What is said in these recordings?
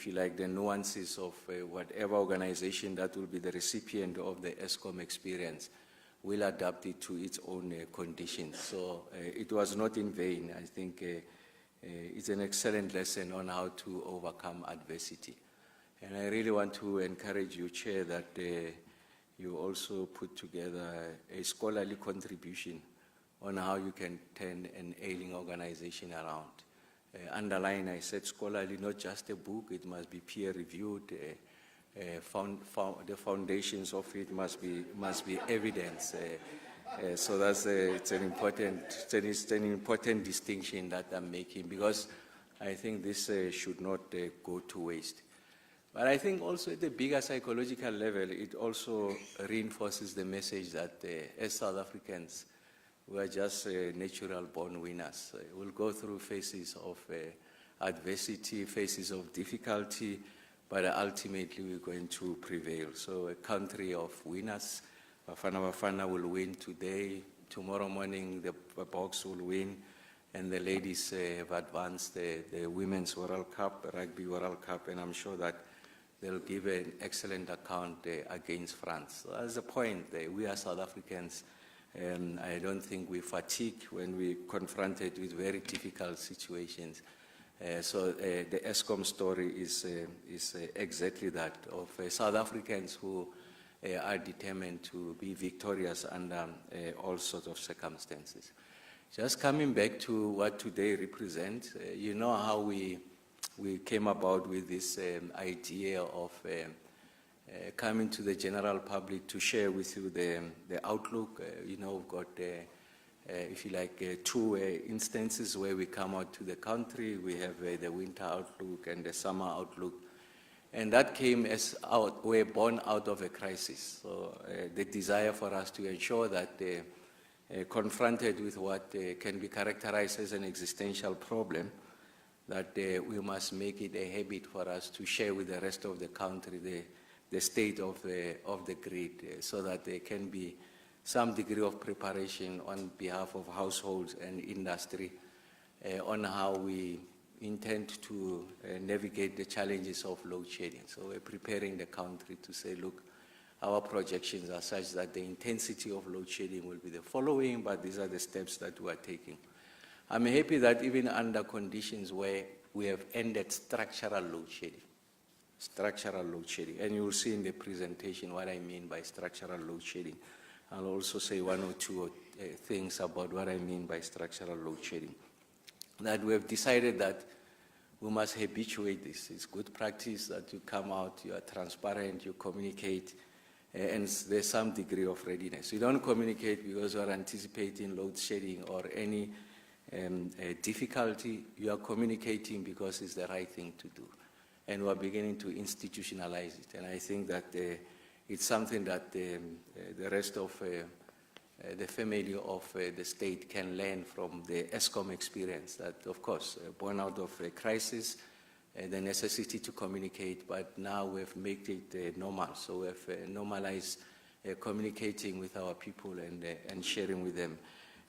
if you like, the nuances of whatever organization that will be the recipient of the Eskom experience will adapt it to its own conditions. So it was not in vain. I think it's an excellent lesson on how to overcome adversity. And I really want to encourage you, Chair, that you also put together a scholarly contribution on how you can turn an ailing organization around. Underline, I said scholarly, not just a book, it must be peer-reviewed. The foundations of it must be evidence. So that's it's an important distinction that I'm making, because I think this should not go to waste. But I think also at the bigger psychological level, it also reinforces the message that as South Africans, we are just natural born winners. We'll go through phases of adversity, phases of difficulty, but ultimately we're going to prevail. So a country of winners. Bafana Bafana will win today. Tomorrow morning the Boks will win. And the ladies have advanced the Women's World Cup, Rugby World Cup, and I'm sure that they'll give an excellent account against France. So that's the point. We are South Africans. I don't think we fatigue when we're confronted with very difficult situations. So the Eskom story is exactly that, of South Africans who are determined to be victorious under all sorts of circumstances. Just coming back to what today represents, you know how we came about with this idea of coming to the general public to share with you the outlook. You know, we've got, if you like, two instances where we come out to the country. We have the winter outlook and the summer outlook. And that came as we're born out of a crisis. So the desire for us to ensure that confronted with what can be characterized as an existential problem, that we must make it a habit for us to share with the rest of the country the state of the grid, so that there can be some degree of preparation on behalf of households and industry on how we intend to navigate the challenges of load shedding. So we're preparing the country to say, look, our projections are such that the intensity of load shedding will be the following, but these are the steps that we are taking. I'm happy that even under conditions where we have ended structural load shedding, and you will see in the presentation what I mean by structural load shedding. I'll also say one or two things about what I mean by structural load shedding. That we have decided that we must habituate this. It's good practice that you come out, you are transparent, you communicate, and there's some degree of readiness. You don't communicate because you are anticipating load shedding or any difficulty. You are communicating because it's the right thing to do. And we're beginning to institutionalize it. And I think that it's something that the rest of the family of the state can learn from the Eskom experience. That, of course, born out of a crisis, the necessity to communicate, but now we've made it normal. So we've normalized communicating with our people and sharing with them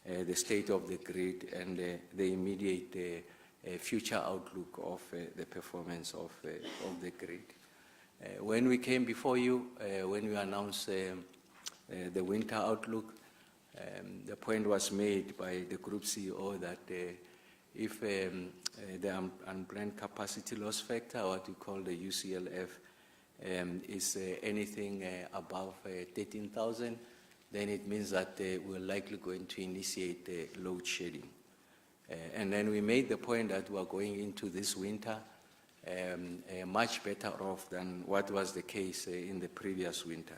the state of the grid and the immediate future outlook of the performance of the grid. When we came before you, when we announced the winter outlook, the point was made by the group CEO that if the unplanned capacity loss factor, what we call the UCLF, is anything above 13,000, then it means that we're likely going to initiate load shedding. And then we made the point that we are going into this winter much better off than what was the case in the previous winter.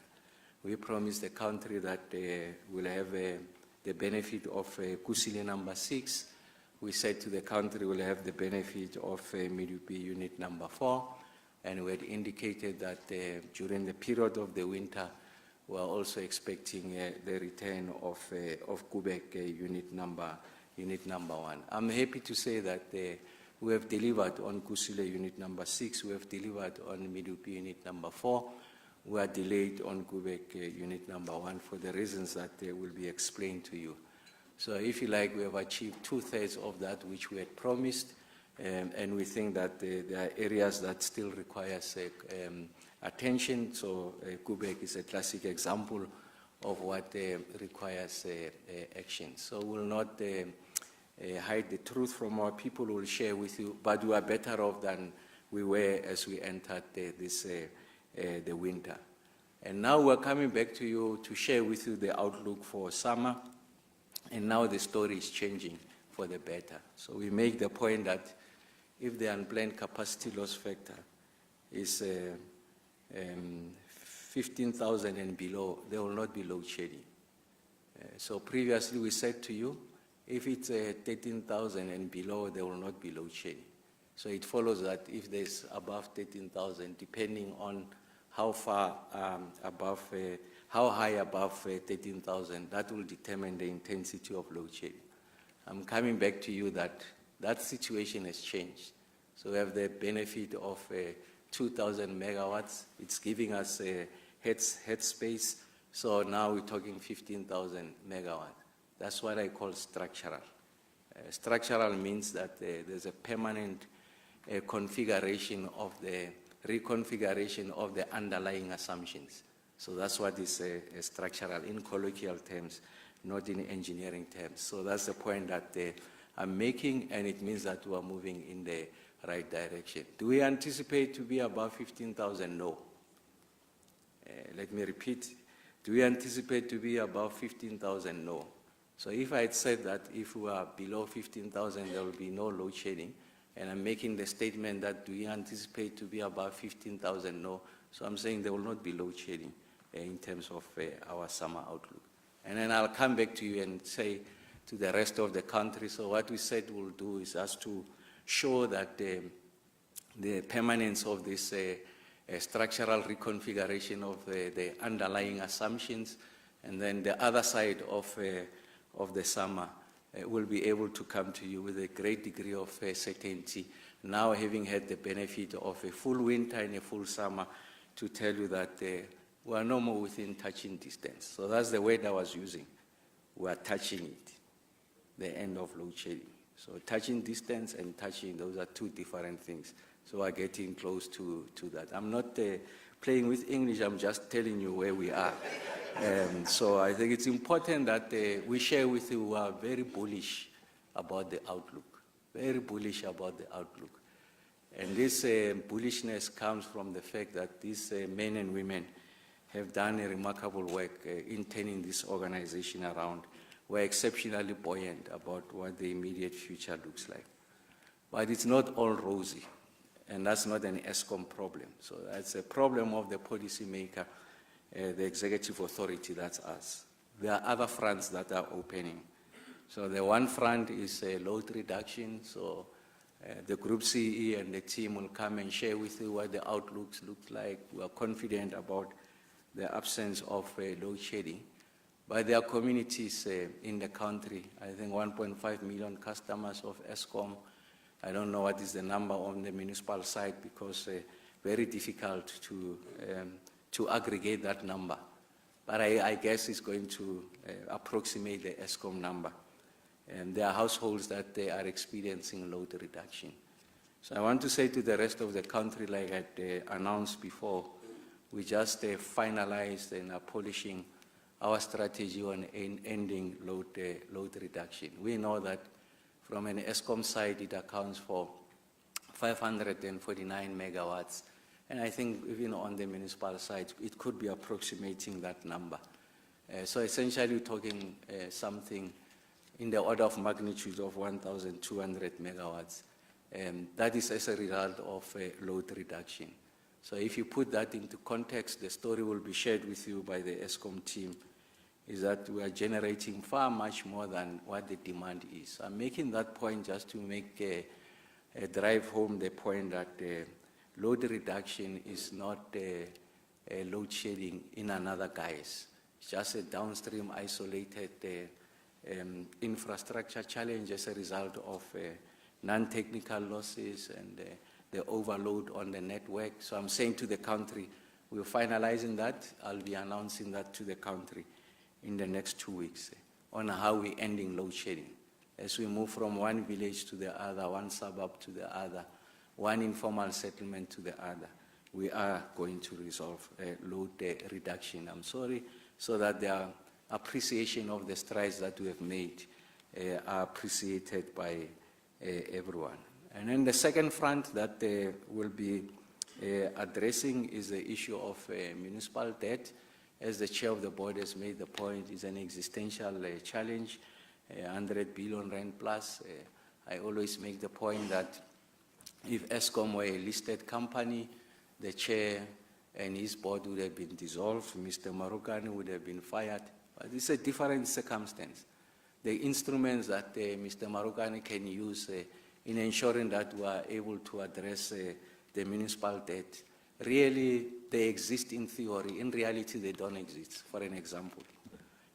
We promised the country that we'll have the benefit of Kusile number 6. We said to the country we'll have the benefit of Medupi unit number 4. And we had indicated that during the period of the winter, we are also expecting the return of Kubek unit number 1. I'm happy to say that we have delivered on Kusile unit number 6. We have delivered on Medupi unit number 4. We are delayed on Kubek unit number 1 for the reasons that will be explained to you. So if you like, we have achieved 2/3 of that which we had promised, And we think that there are areas that still requires attention. So Kubek is a classic example of what requires action. So we'll not hide the truth from our people. We'll share with you, but we are better off than we were as we entered the winter. And now we're coming back to you to share with you the outlook for summer. And now the story is changing for the better. So we make the point that if the unplanned capacity loss factor is 15,000 and below, there will not be load shedding. So previously we said to you, if it's 13,000 and below, there will not be load shedding. So it follows that if there's above 13,000, depending on how far above, how high above 13,000, that will determine the intensity of load shedding. I'm coming back to you that that situation has changed. So we have the benefit of 2,000 megawatts. It's giving us a headspace. So now we're talking 15,000 megawatts. That's what I call structural. Structural means that there's a permanent reconfiguration of the underlying assumptions. So that's what is structural in colloquial terms, not in engineering terms. So that's the point that I'm making, and it means that we are moving in the right direction. Do we anticipate to be above 15,000? No. Let me repeat. Do we anticipate to be above 15,000? No. So if I had said that if we are below 15,000, there will be no load shedding, and I'm making the statement that do we anticipate to be above 15,000? No. So I'm saying there will not be load shedding in terms of our summer outlook. And then I'll come back to you and say to the rest of the country, so what we said we'll do is just to show that the permanence of this structural reconfiguration of the underlying assumptions, and then the other side of the summer will be able to come to you with a great degree of certainty, now having had the benefit of a full winter and a full summer, to tell you that we are no more within touching distance. So that's the word I was using. We are touching it, the end of load shedding. So touching distance and touching, those are two different things. So we're getting close to that. I'm not playing with English, I'm just telling you where we are. So I think it's important that we share with you who are very bullish about the outlook, very bullish about the outlook. And this bullishness comes from the fact that these men and women have done a remarkable work in turning this organization around. We're exceptionally buoyant about what the immediate future looks like. But it's not all rosy, and that's not an Eskom problem. So that's a problem of the policymaker, the executive authority, that's us. There are other fronts that are opening. So the one front is load reduction. So the Group CE and the team will come and share with you what the outlooks look like. We are confident about the absence of load shedding. But there are communities in the country, I think 1.5 million customers of Eskom. I don't know what is the number on the municipal side because very difficult to aggregate that number. But I guess it's going to approximate the Eskom number. And there are households that they are experiencing load reduction. So I want to say to the rest of the country, like I announced before, we just finalized and are polishing our strategy on ending load reduction. We know that from an Eskom side, it accounts for 549 megawatts. And I think even on the municipal side, it could be approximating that number. So essentially, we're talking something in the order of magnitude of 1,200 megawatts. That is as a result of load reduction. So if you put that into context, the story will be shared with you by the Eskom team, is that we are generating far much more than what the demand is. I'm making that point just to make drive home the point that load reduction is not load shedding in another guise. It's just a downstream isolated infrastructure challenge as a result of non-technical losses and the overload on the network. So I'm saying to the country, we're finalizing that. I'll be announcing that to the country in the next 2 weeks on how we're ending load shedding. as we move from one village to the other, one suburb to the other, one informal settlement to the other, we are going to resolve load reduction. I'm sorry, so that the appreciation of the strides that we have made are appreciated by everyone. And then the second front that we'll be addressing is the issue of municipal debt. As the chair of the board has made the point, is an existential challenge, 100 billion rand plus. I always make the point that if Eskom were a listed company, the chair and his board would have been dissolved, Mr. Marokane would have been fired. But it's a different circumstance. The instruments that Mr. Marokane can use in ensuring that we are able to address the municipal debt, really they exist in theory. In reality, they don't exist. For an example,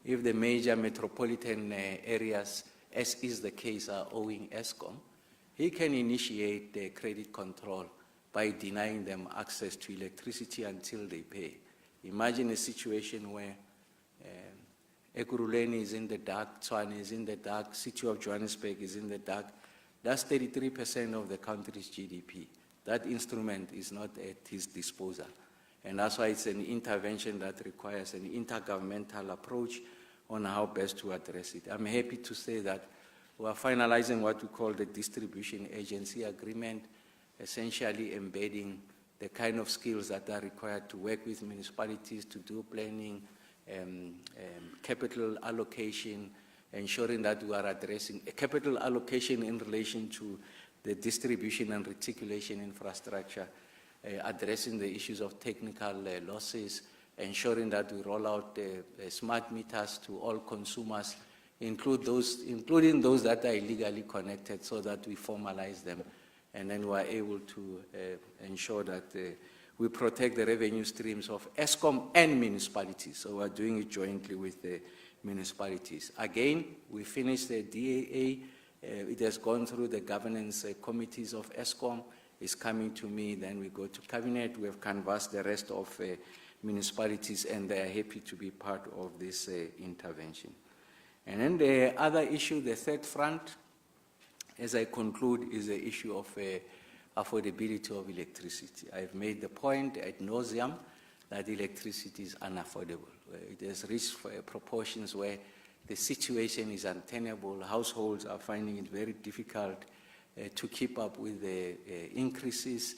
if the major metropolitan areas, as is the case, are owing Eskom, he can initiate the credit control by denying them access to electricity until they pay. Imagine a situation where Ekurhuleni is in the dark, Tshwane is in the dark, City of Johannesburg is in the dark. That's 33% of the country's GDP. That instrument is not at his disposal. And that's why it's an intervention that requires an intergovernmental approach on how best to address it. I'm happy to say that we are finalizing what we call the distribution agency agreement, essentially embedding the kind of skills that are required to work with municipalities to do planning, capital allocation, ensuring that we are addressing capital allocation in relation to the distribution and reticulation infrastructure, addressing the issues of technical losses, ensuring that we roll out smart meters to all consumers, including those that are illegally connected, so that we formalize them. And then we are able to ensure that we protect the revenue streams of Eskom and municipalities. So we are doing it jointly with the municipalities. Again, we finished the DAA. It has gone through the governance committees of Eskom. It's coming to me, then we go to cabinet. We have canvassed the rest of municipalities, and they are happy to be part of this intervention. And then the other issue, the third front, as I conclude, is the issue of affordability of electricity. I've made the point ad nauseum that electricity is unaffordable. It has reached proportions where the situation is untenable. Households are finding it very difficult to keep up with the increases,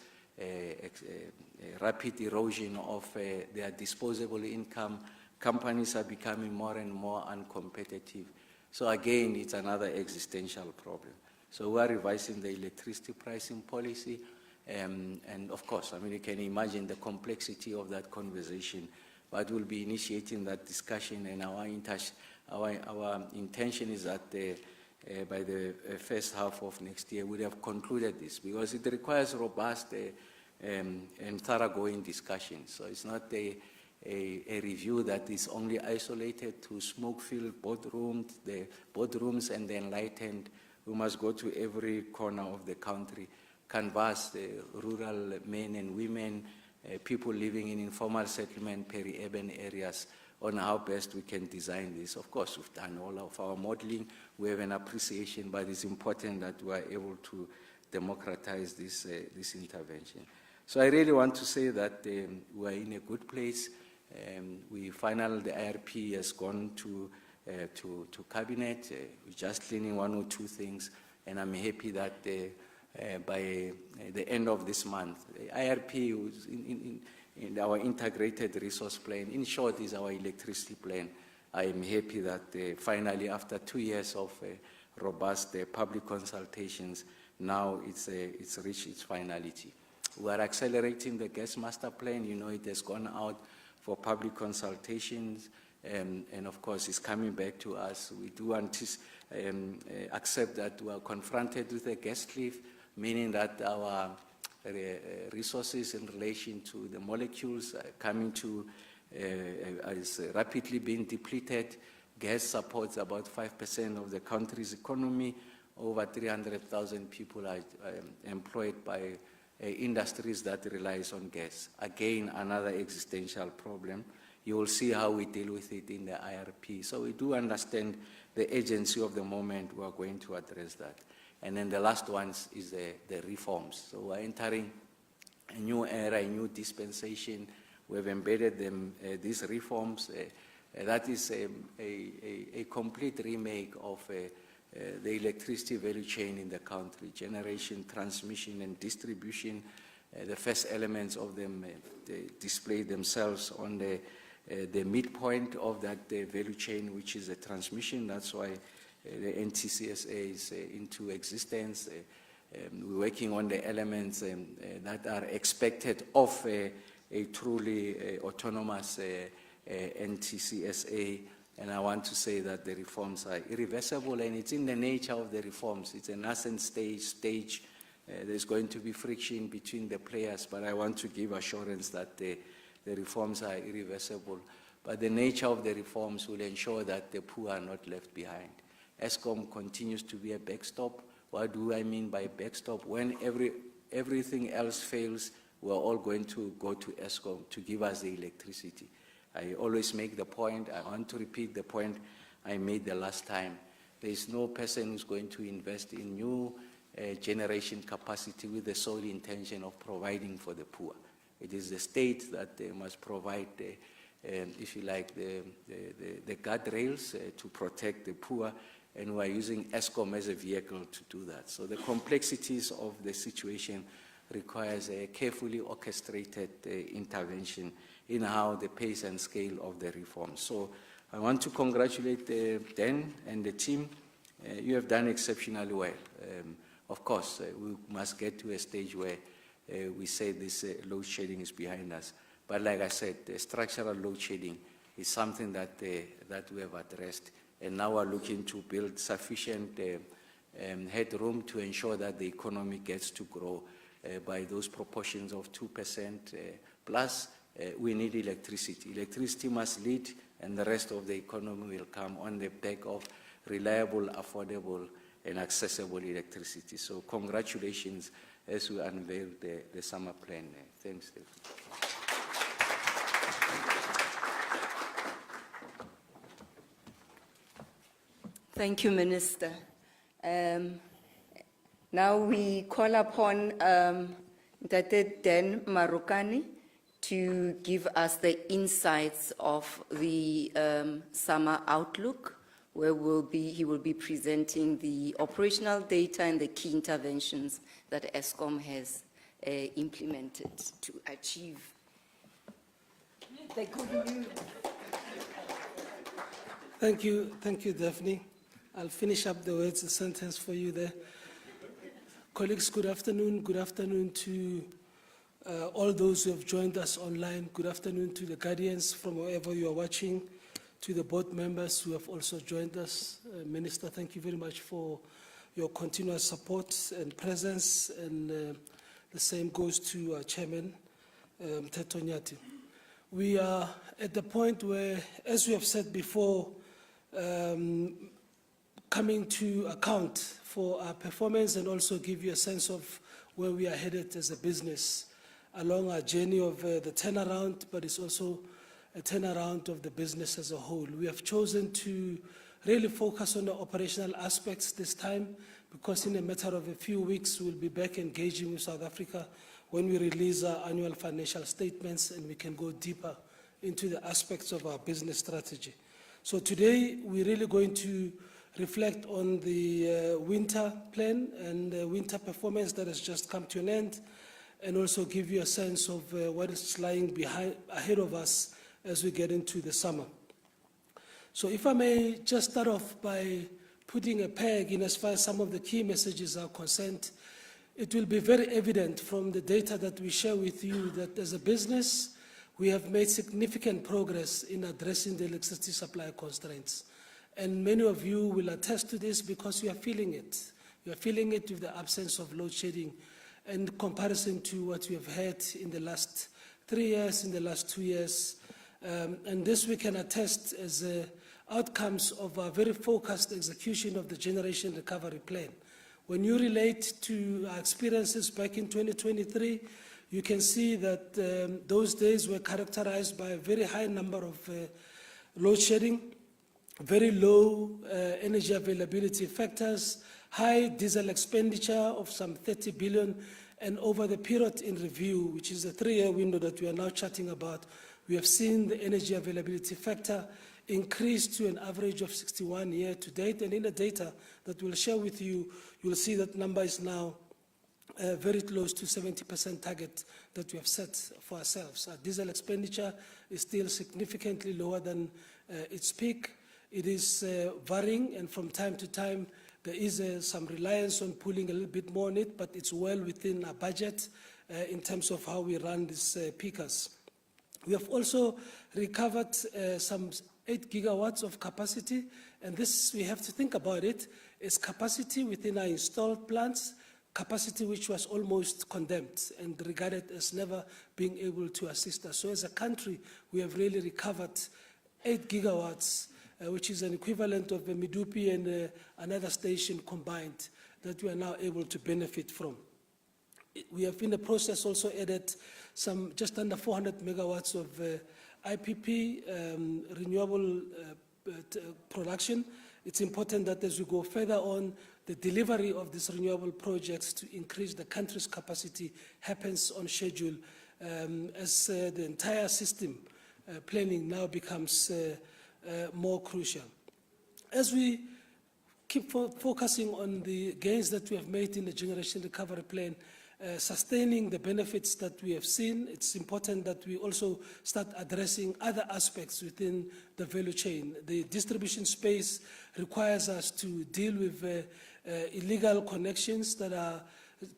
rapid erosion of their disposable income. Companies are becoming more and more uncompetitive. So again, it's another existential problem. So we are revising the electricity pricing policy. And of course, I mean, you can imagine the complexity of that conversation, but we'll be initiating that discussion, and our intention is that by the first half of next year, we'll have concluded this, because it requires robust and thoroughgoing discussion. So it's not a review that is only isolated to smoke-filled boardrooms and the enlightened. We must go to every corner of the country, canvass the rural men and women, people living in informal settlement, peri-urban areas, on how best we can design this. Of course, we've done all of our modeling. We have an appreciation, but it's important that we are able to democratize this intervention. So I really want to say that we are in a good place. The IRP has gone to cabinet. We're just cleaning one or two things, and I'm happy that by the end of this month, the IRP was in our integrated resource plan, in short, is our electricity plan. I am happy that finally, after 2 years of robust public consultations, now it's reached its finality. We are accelerating the gas master plan. You know, it has gone out for public consultations, and of course, it's coming back to us. We do accept that we are confronted with a gas cliff, meaning that our resources in relation to the molecules are coming to, is rapidly being depleted. Gas supports about 5% of the country's economy. Over 300,000 people are employed by industries that relies on gas. Again, another existential problem. You will see how we deal with it in the IRP. So we do understand the urgency of the moment, we are going to address that. And then the last one is the reforms. So we're entering a new era, a new dispensation. We have embedded them, these reforms. That is a complete remake of the electricity value chain in the country, generation, transmission, and distribution. The first elements of them they display themselves on the midpoint of that value chain, which is the transmission. That's why the NTCSA is into existence. We're working on the elements that are expected of a truly autonomous NTCSA. And I want to say that the reforms are irreversible, and it's in the nature of the reforms. It's a nascent stage. There's going to be friction between the players, but I want to give assurance that the reforms are irreversible. But the nature of the reforms will ensure that the poor are not left behind. Eskom continues to be a backstop. What do I mean by backstop? When everything else fails, we're all going to go to Eskom to give us the electricity. I always make the point, I want to repeat the point I made the last time. There is no person who's going to invest in new generation capacity with the sole intention of providing for the poor. It is the state that must provide, if you like, the guardrails to protect the poor, and we are using Eskom as a vehicle to do that. So the complexities of the situation requires a carefully orchestrated intervention in how the pace and scale of the reform. So I want to congratulate Dan and the team. You have done exceptionally well. Of course, we must get to a stage where we say this load shedding is behind us. But like I said, structural load shedding is something that we have addressed. And now we're looking to build sufficient headroom to ensure that the economy gets to grow by those proportions of 2% plus. We need electricity. Electricity must lead, and the rest of the economy will come on the back of reliable, affordable, and accessible electricity. So congratulations as we unveil the summer plan. Thanks, Dave. Thank you, Minister. Now we call upon Ntate Dan Marokani to give us the insights of the summer outlook, where he will be presenting the operational data and the key interventions that Eskom has implemented to achieve the good news. Thank you, Daphne. I'll finish up the words, the sentence for you there. Colleagues, good afternoon. Good afternoon to all those who have joined us online. Good afternoon to the guardians from wherever you are watching, to the board members who have also joined us. Minister, thank you very much for your continuous support and presence, and the same goes to our chairman, Mteto Nyati. We are at the point where, as we have said before, coming to account for our performance and also give you a sense of where we are headed as a business along our journey of the turnaround, but it's also a turnaround of the business as a whole. We have chosen to really focus on the operational aspects this time, because in a matter of a few weeks, we'll be back engaging with South Africa when we release our annual financial statements, and we can go deeper into the aspects of our business strategy. So today, we're really going to reflect on the winter plan and the winter performance that has just come to an end, and also give you a sense of what is lying ahead of us as we get into the summer. So if I may just start off by putting a peg in as far as some of the key messages are concerned, it will be very evident from the data that we share with you that as a business, we have made significant progress in addressing the electricity supply constraints. And many of you will attest to this because you are feeling it. You are feeling it with the absence of load shedding in comparison to what we have had in the last 3 years, in the last 2 years. And this we can attest as outcomes of a very focused execution of the Generation Recovery Plan. When you relate to our experiences back in 2023, you can see that those days were characterized by a very high number of load shedding. very low energy availability factors, high diesel expenditure of some 30 billion, and over the period in review, which is a 3-year window that we are now chatting about, we have seen the energy availability factor increase to an average of 61 year to date. And in the data that we'll share with you, you'll see that number is now very close to 70% target that we have set for ourselves. Our diesel expenditure is still significantly lower than its peak. It is varying, and from time to time, there is some reliance on pulling a little bit more on it, but it's well within our budget in terms of how we run these peakers. We have also recovered some 8 gigawatts of capacity, and this, we have to think about it, is capacity within our installed plants, capacity which was almost condemned and regarded as never being able to assist us. So as a country, we have really recovered 8 gigawatts, which is an equivalent of a Medupi and another station combined, that we are now able to benefit from. We have in the process also added some just under 400 megawatts of IPP, renewable production. It's important that as we go further on, the delivery of these renewable projects to increase the country's capacity happens on schedule, as the entire system planning now becomes more crucial. As we keep focusing on the gains that we have made in the Generation Recovery Plan, sustaining the benefits that we have seen, it's important that we also start addressing other aspects within the value chain. The distribution space requires us to deal with illegal connections that are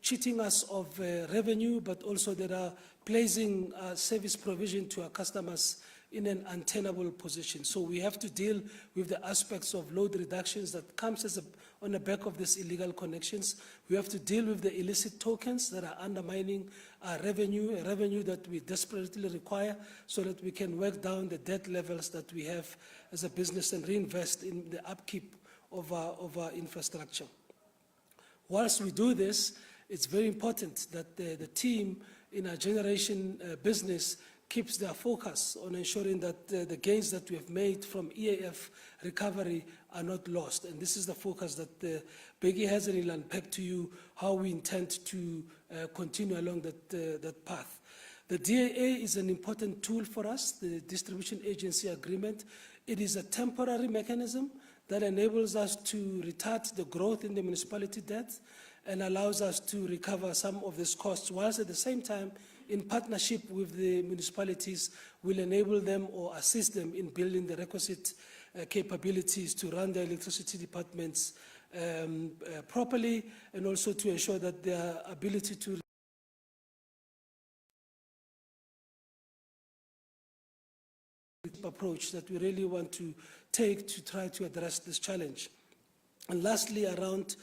cheating us of revenue, but also that are placing service provision to our customers in an untenable position. So we have to deal with the aspects of load reductions that comes on the back of these illegal connections. We have to deal with the illicit tokens that are undermining our revenue, a revenue that we desperately require so that we can work down the debt levels that we have as a business and reinvest in the upkeep of our infrastructure. Whilst we do this, it's very important that the team in our generation business keeps their focus on ensuring that the gains that we have made from EAF recovery are not lost. And this is the focus that Peggy has, and he'll unpack to you how we intend to continue along that path. The DAA is an important tool for us, the Distribution Agency Agreement. It is a temporary mechanism that enables us to retard the growth in the municipality debt and allows us to recover some of these costs, whilst at the same time, in partnership with the municipalities, will enable them or assist them in building the requisite capabilities to run their electricity departments properly, and also to ensure that their ability to approach that we really want to take to try to address this challenge. And lastly, around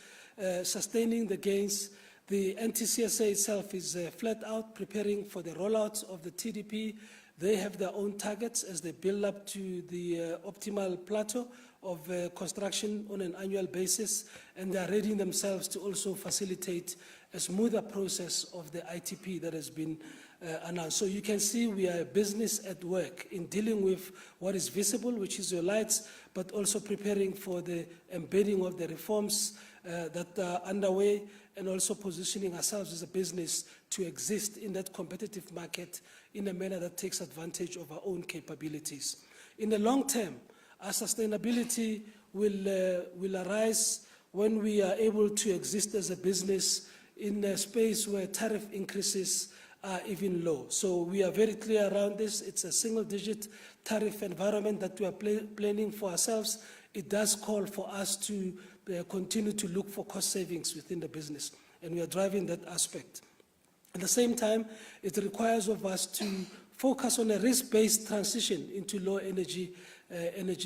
sustaining the gains, the NTCSA itself is flat out preparing for the rollout of the TDP. They have their own targets as they build up to the optimal plateau of construction on an annual basis, and they are readying themselves to also facilitate a smoother process of the ITP that has been announced. So you can see we are a business at work in dealing with what is visible, which is your lights, but also preparing for the embedding of the reforms that are underway, and also positioning ourselves as a business to exist in that competitive market in a manner that takes advantage of our own capabilities. In the long term, our sustainability will arise when we are able to exist as a business in a space where tariff increases are even low. So we are very clear around this. It's a single-digit tariff environment that we are planning for ourselves. It does call for us to continue to look for cost savings within the business, and we are driving that aspect. At the same time, it requires of us to focus on a risk-based transition into low energy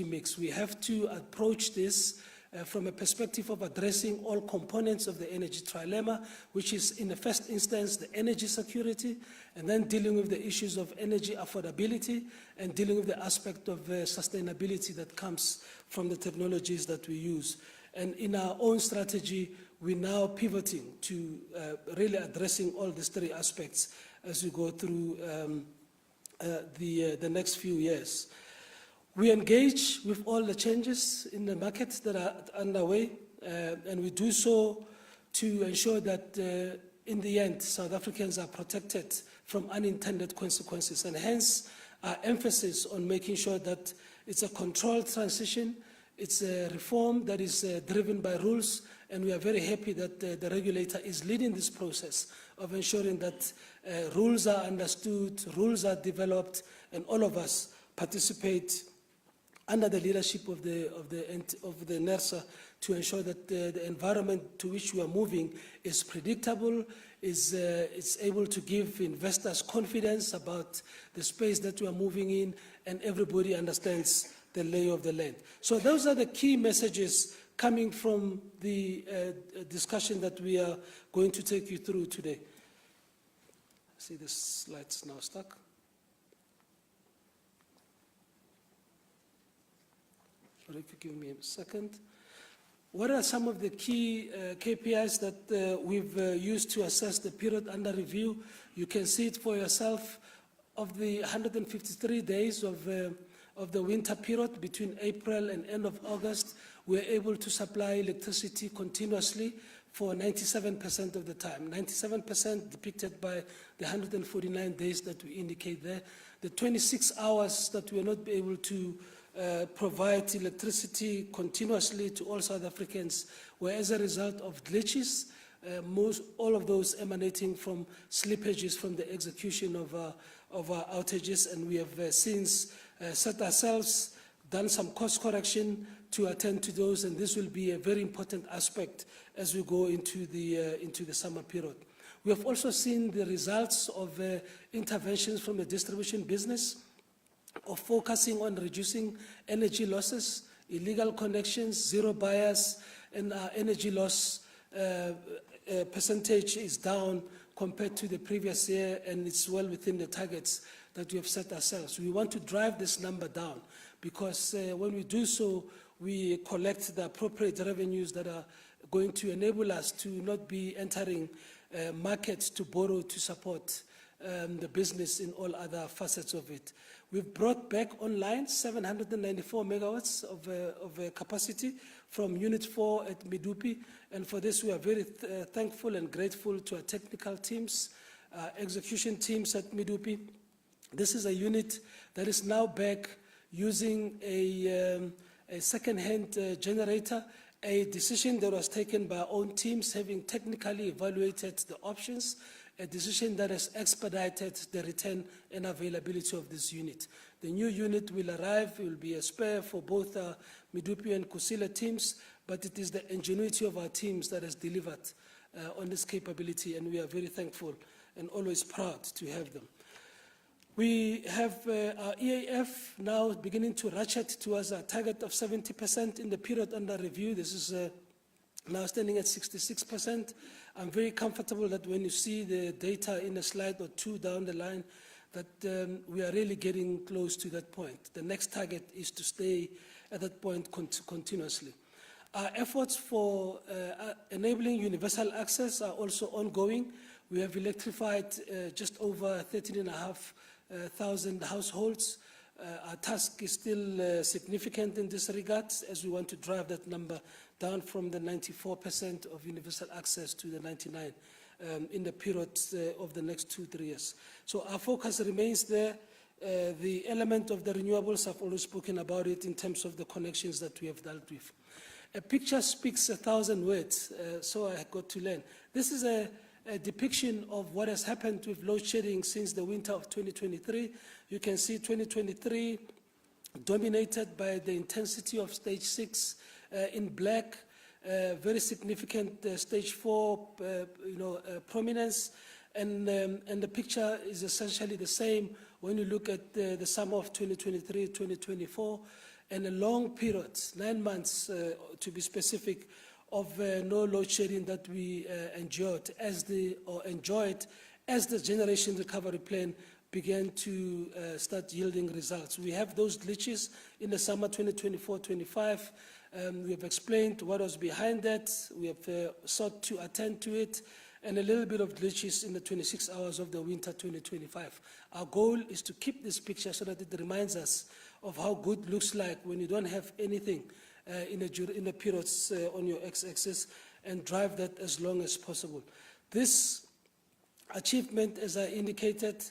mix. We have to approach this from a perspective of addressing all components of the energy trilemma, which is in the first instance the energy security, and then dealing with the issues of energy affordability, and dealing with the aspect of sustainability that comes from the technologies that we use. And in our own strategy, we're now pivoting to really addressing all these three aspects as we go through the next few years. We engage with all the changes in the market that are underway, and we do so to ensure that in the end, South Africans are protected from unintended consequences, and hence our emphasis on making sure that it's a controlled transition, it's a reform that is driven by rules, and we are very happy that the regulator is leading this process of ensuring that rules are understood, rules are developed, and all of us participate under the leadership of the NERSA to ensure that the environment to which we are moving is predictable, is able to give investors confidence about the space that we are moving in, and everybody understands the lay of the land. So those are the key messages coming from the discussion that we are going to take you through today. I see the slides now stuck. Or if you give me a second. What are some of the key KPIs that we've used to assess the period under review? You can see it for yourself. Of the 153 days of the winter period between April and end of August, we're able to supply electricity continuously for 97% of the time. 97% depicted by the 149 days that we indicate there. The 26 hours that we're not able to provide electricity continuously to all South Africans were as a result of glitches, all of those emanating from slippages from the execution of our outages, and we have since set ourselves, done some course correction to attend to those, and this will be a very important aspect as we go into the summer period. We have also seen the results of interventions from the distribution business, of focusing on reducing energy losses, illegal connections, zero bias, and our energy loss percentage is down compared to the previous year, and it's well within the targets that we have set ourselves. We want to drive this number down because when we do so, we collect the appropriate revenues that are going to enable us to not be entering markets to borrow to support the business in all other facets of it. We've brought back online 794 megawatts of capacity from Unit 4 at Medupi, and for this we are very thankful and grateful to our technical teams, execution teams at Medupi. This is a unit that is now back using a second-hand generator, a decision that was taken by our own teams, having technically evaluated the options, a decision that has expedited the return and availability of this unit. The new unit will arrive, it will be a spare for both our Medupi and Kusile teams, but it is the ingenuity of our teams that has delivered on this capability, and we are very thankful and always proud to have them. We have our EAF now beginning to ratchet towards our target of 70% in the period under review. This is now standing at 66%. I'm very comfortable that when you see the data in a slide or two down the line, that we are really getting close to that point. The next target is to stay at that point continuously. Our efforts for enabling universal access are also ongoing. We have electrified just over 13,500 households. Our task is still significant in this regard, as we want to drive that number down from the 94% of universal access to the 99% in the period of the next 2-3 years. So our focus remains there. The element of the renewables, I've always spoken about it in terms of the connections that we have dealt with. A picture speaks 1,000 words, so I got to learn. This is a depiction of what has happened with load shedding since the winter of 2023. You can see 2023 dominated by the intensity of stage 6 in black, very significant stage 4 prominence, and the picture is essentially the same when you look at the summer of 2023-2024, and a long period, 9 months to be specific, of no load shedding that we enjoyed as the generation recovery plan began to start yielding results. We have those glitches in the summer 2024-25. We have explained what was behind that. We have sought to attend to it, and a little bit of glitches in the 26 hours of the winter 2025. Our goal is to keep this picture so that it reminds us of how good looks like when you don't have anything in the periods on your x-axis, and drive that as long as possible. This achievement, as I indicated,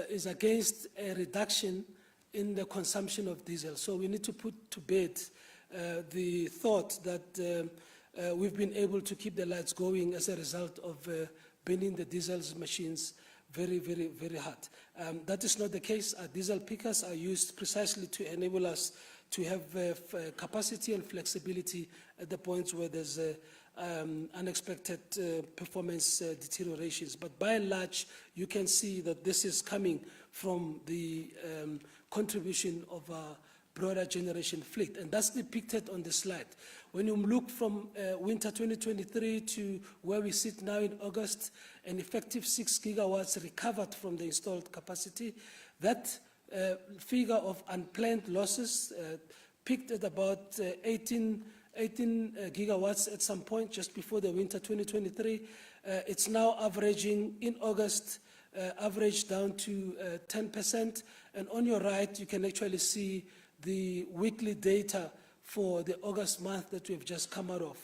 is against a reduction in the consumption of diesel. So we need to put to bed the thought that we've been able to keep the lights going as a result of burning the diesel machines very, very, very hard. That is not the case. Our diesel pickers are used precisely to enable us to have capacity and flexibility at the points where there's unexpected performance deteriorations. But by and large, you can see that this is coming from the contribution of our broader generation fleet, and that's depicted on the slide. When you look from winter 2023 to where we sit now in August, an effective 6 gigawatts recovered from the installed capacity. That figure of unplanned losses peaked at about 18 gigawatts at some point just before the winter 2023. It's now averaging in August, average down to 10%. And on your right, you can actually see the weekly data for the August month that we've just come out of,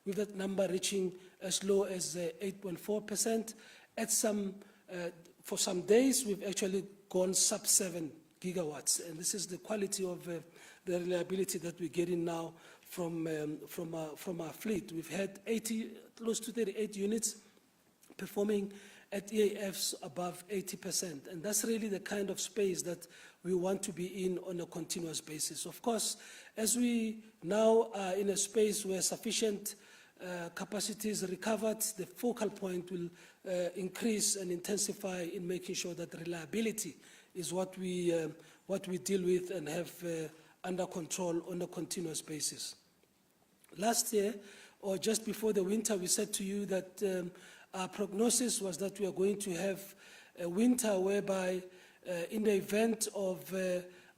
with that number reaching as low as 8.4%. For some days, we've actually gone sub 7 gigawatts, and this is the quality of the reliability that we're getting now from our fleet. We've had close to 38 units performing at EAFs above 80%, and that's really the kind of space that we want to be in on a continuous basis. Of course, as we now are in a space where sufficient capacity is recovered, the focal point will increase and intensify in making sure that reliability is what we deal with and have under control on a continuous basis. Last year, or just before the winter, we said to you that our prognosis was that we are going to have a winter whereby in the event of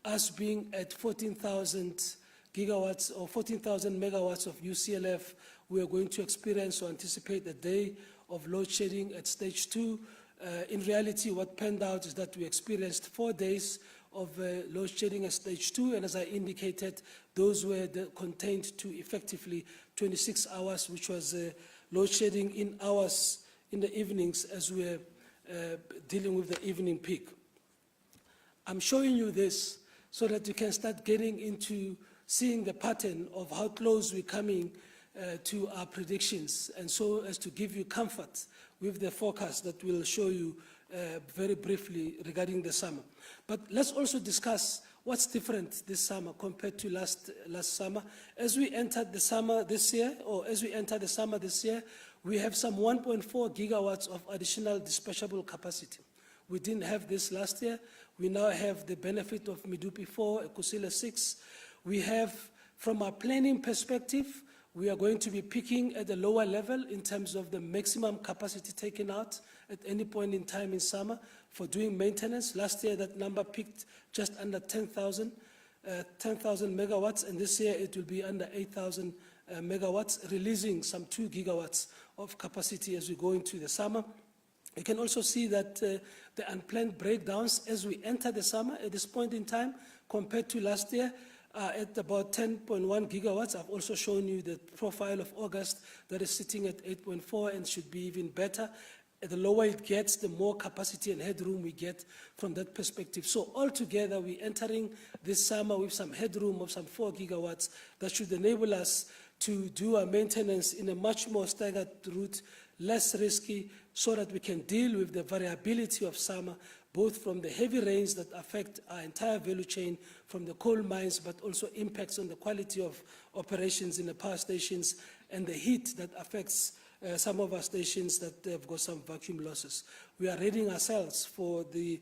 us being at 14,000 gigawatts or 14,000 megawatts of UCLF, we are going to experience or anticipate a day of load shedding at stage 2. In reality, what panned out is that we experienced 4 days of load shedding at stage 2, and as I indicated, those were contained to effectively 26 hours, which was load shedding in hours in the evenings as we're dealing with the evening peak. I'm showing you this so that you can start getting into seeing the pattern of how close we're coming to our predictions, and so as to give you comfort with the forecast that we'll show you very briefly regarding the summer. But let's also discuss what's different this summer compared to last summer. As we entered the summer this year, we have some 1.4 gigawatts of additional dispatchable capacity. We didn't have this last year. We now have the benefit of Medupi 4, Ekusile 6. We have, from our planning perspective, we are going to be peaking at a lower level in terms of the maximum capacity taken out at any point in time in summer for doing maintenance. Last year, that number peaked just under 10,000 megawatts, and this year it will be under 8,000 megawatts, releasing some 2 gigawatts of capacity as we go into the summer. You can also see that the unplanned breakdowns as we enter the summer at this point in time compared to last year are at about 10.1 gigawatts. I've also shown you the profile of August that is sitting at 8.4 and should be even better. The lower it gets, the more capacity and headroom we get from that perspective. So altogether, we're entering this summer with some headroom of some 4 gigawatts that should enable us to do our maintenance in a much more staggered route, less risky, so that we can deal with the variability of summer, both from the heavy rains that affect our entire value chain from the coal mines, but also impacts on the quality of operations in the power stations, and the heat that affects some of our stations that have got some vacuum losses. We are readying ourselves for the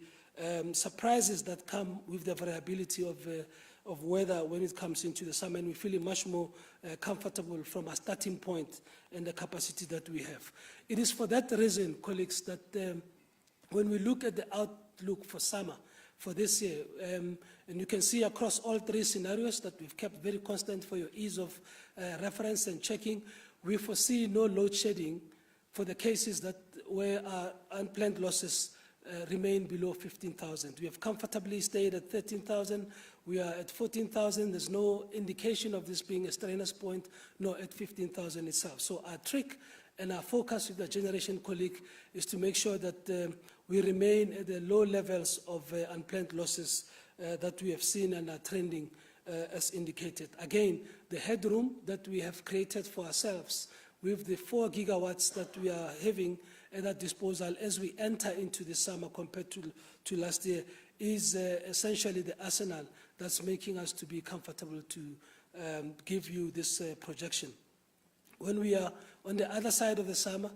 surprises that come with the variability of weather when it comes into the summer, and we're feeling much more comfortable from a starting point and the capacity that we have. It is for that reason, colleagues, that when we look at the outlook for summer for this year, and you can see across all 3 scenarios that we've kept very constant for your ease of reference and checking, we foresee no load shedding for the cases that where our unplanned losses remain below 15,000. We have comfortably stayed at 13,000. We are at 14,000. There's no indication of this being a strenuous point, nor at 15,000 itself. So our trick and our focus with the generation colleague is to make sure that we remain at the low levels of unplanned losses that we have seen and are trending as indicated. Again, the headroom that we have created for ourselves with the 4 gigawatts that we are having at our disposal as we enter into the summer compared to last year is essentially the arsenal that's making us to be comfortable to give you this projection. When we are on the other side of the summer,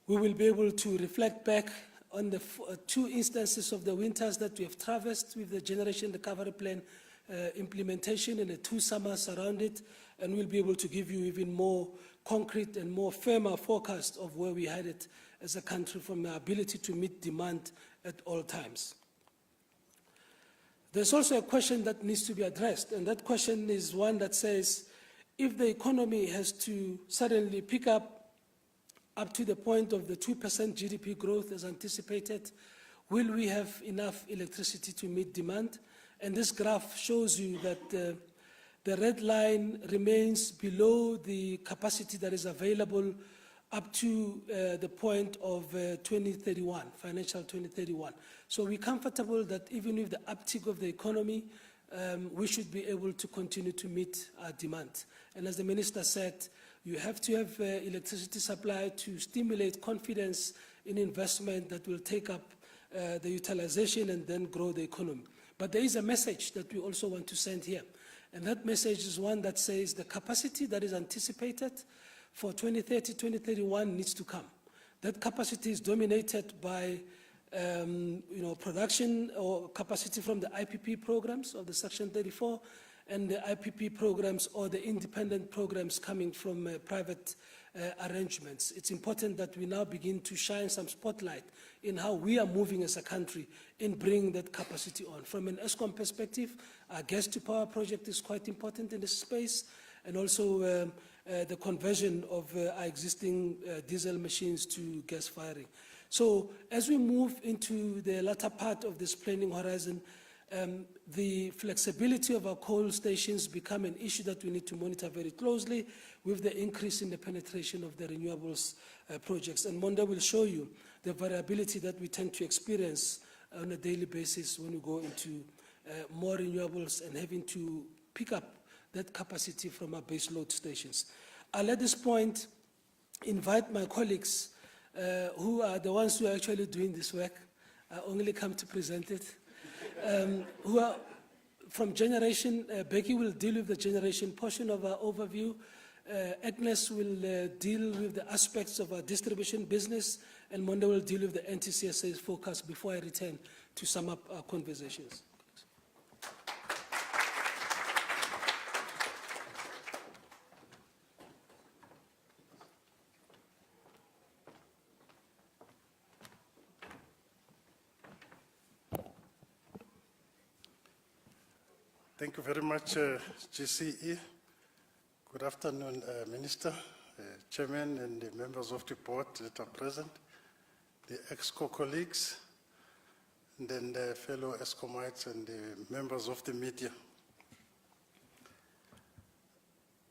we will be able to reflect back on the 2 instances of the winters that we have traversed with the Generation Recovery Plan implementation and the 2 summers around it, and we'll be able to give you even more concrete and more firmer forecast of where we headed as a country from our ability to meet demand at all times. There's also a question that needs to be addressed, and that question is one that says, if the economy has to suddenly pick up to the point of the 2% GDP growth as anticipated, will we have enough electricity to meet demand? And this graph shows you that the red line remains below the capacity that is available up to the point of 2031, financial 2031. So we're comfortable that even with the uptick of the economy, we should be able to continue to meet our demand. And as the Minister said, you have to have electricity supply to stimulate confidence in investment that will take up the utilization and then grow the economy. But there is a message that we also want to send here. And that message is one that says the capacity that is anticipated for 2030, 2031 needs to come. That capacity is dominated by production or capacity from the IPP programs of the Section 34 and the IPP programs or the independent programs coming from private arrangements. It's important that we now begin to shine some spotlight in how we are moving as a country in bringing that capacity on. From an Eskom perspective, our gas-to-power project is quite important in this space, and also the conversion of our existing diesel machines to gas firing. So as we move into the latter part of this planning horizon, the flexibility of our coal stations become an issue that we need to monitor very closely with the increase in the penetration of the renewables projects. And Monda will show you the variability that we tend to experience on a daily basis when we go into more renewables and having to pick up that capacity from our base load stations. I'll at this point invite my colleagues who are the ones who are actually doing this work. I only come to present it. Who are from generation. Becky will deal with the generation portion of our overview. Agnes will deal with the aspects of our distribution business, and Monda will deal with the NTCSA's focus before I return to sum up our conversations. Thank you very much, GCE. Good afternoon, Minister, Chairman, and the members of the board that are present, the EXCO colleagues, and then the fellow ESCOmites and the members of the media.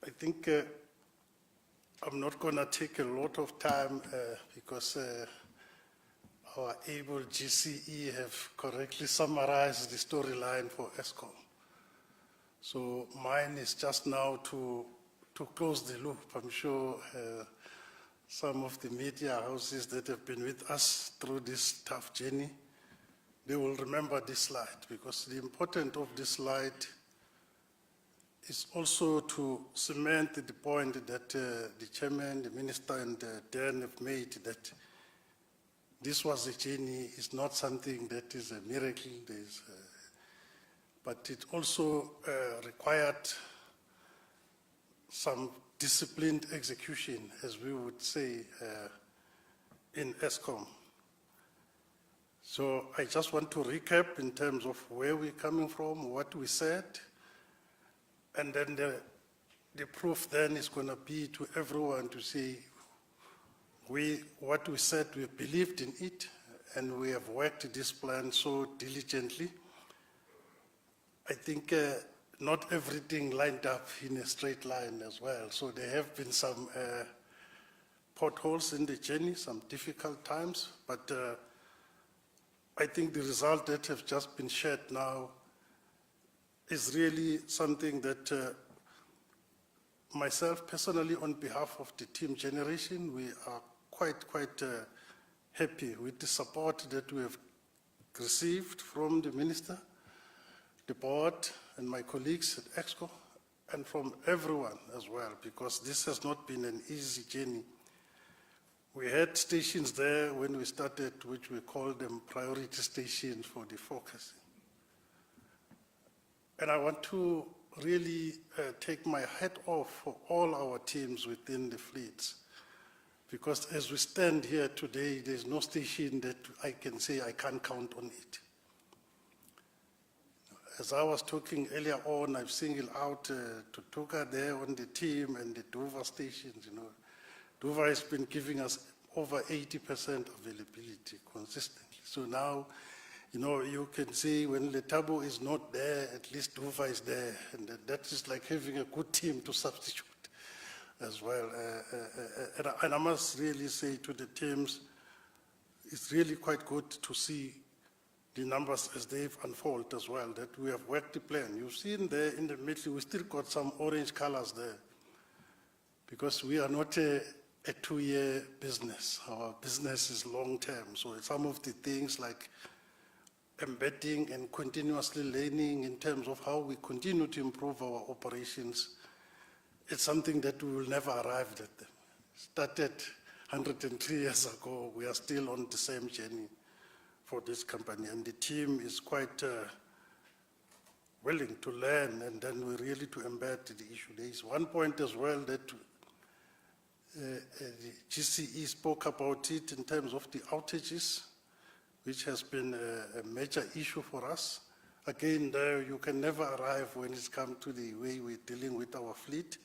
I think I'm not going to take a lot of time because our able GCE have correctly summarized the storyline for Eskom. So mine is just now to close the loop. I'm sure some of the media houses that have been with us through this tough journey, they will remember this slide, because the importance of this slide is also to cement the point that the chairman, the minister, and Dan have made, that this was a journey. It's not something that is a miracle. But it also required some disciplined execution, as we would say in Eskom. So I just want to recap in terms of where we're coming from, what we said, and then the proof then is going to be to everyone to say what we said, we believed in it, and we have worked this plan so diligently. I think not everything lined up in a straight line as well. So there have been some potholes in the journey, some difficult times, but I think the result that have just been shared now is really something that myself personally, on behalf of the team generation, we are quite happy with the support that we have received from the minister, the board, and my colleagues at Eskom, and from everyone as well, because this has not been an easy journey. We had stations there when we started, which we called them priority stations for the focusing. And I want to really take my hat off for all our teams within the fleets, because as we stand here today, there's no station that I can say I can't count on it. As I was talking earlier on, I've singled out Tutuka there on the team and the Dover stations. You know, Dover has been giving us over 80% availability consistently. So now, you know, you can see when Letabo is not there, at least Dover is there. And that is like having a good team to substitute as well. And I must really say to the teams, it's really quite good to see the numbers as they've unfolded as well, that we have worked the plan. You've seen there in the middle, we still got some orange colors there, because we are not a two-year business. Our business is long-term. So some of the things like embedding and continuously learning in terms of how we continue to improve our operations, it's something that we will never arrive at them. Started 103 years ago, we are still on the same journey for this company, and the team is quite willing to learn, and then we really to embed the issue. There is one point as well that the GCE spoke about it in terms of the outages, which has been a major issue for us. Again, there you can never arrive when it's come to the way we're dealing with our fleet.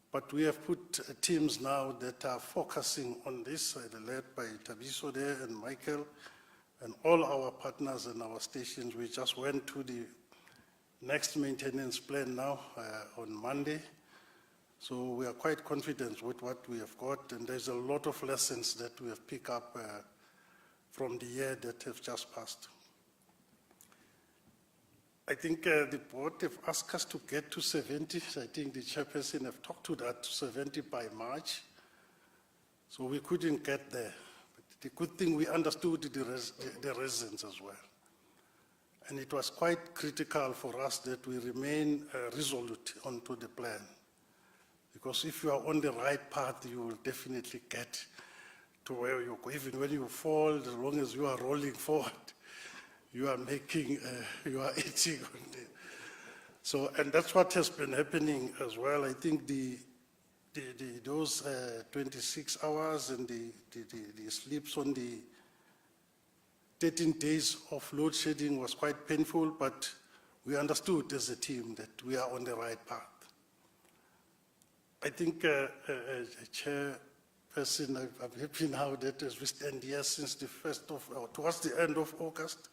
But we have put teams now that are focusing on this, led by Tabiso there and Michael, and all our partners and our stations. We just went to the next maintenance plan now on Monday. So we are quite confident with what we have got, and there's a lot of lessons that we have picked up from the year that have just passed. I think the board have asked us to get to 70. I think the chairperson have talked to that, to 70 by March. So we couldn't get there. But the good thing, we understood the reasons as well. And it was quite critical for us that we remain resolute onto the plan. Because if you are on the right path, you will definitely get to where you go. Even when you fall, as long as you are rolling forward, you are making, you are eating on the, so, and that's what has been happening as well. I think those 26 hours and the sleeps on the 13 days of load shedding was quite painful, but we understood as a team that we are on the right path. I think, Chairperson, I'm happy now that as we stand here since the towards the end of August,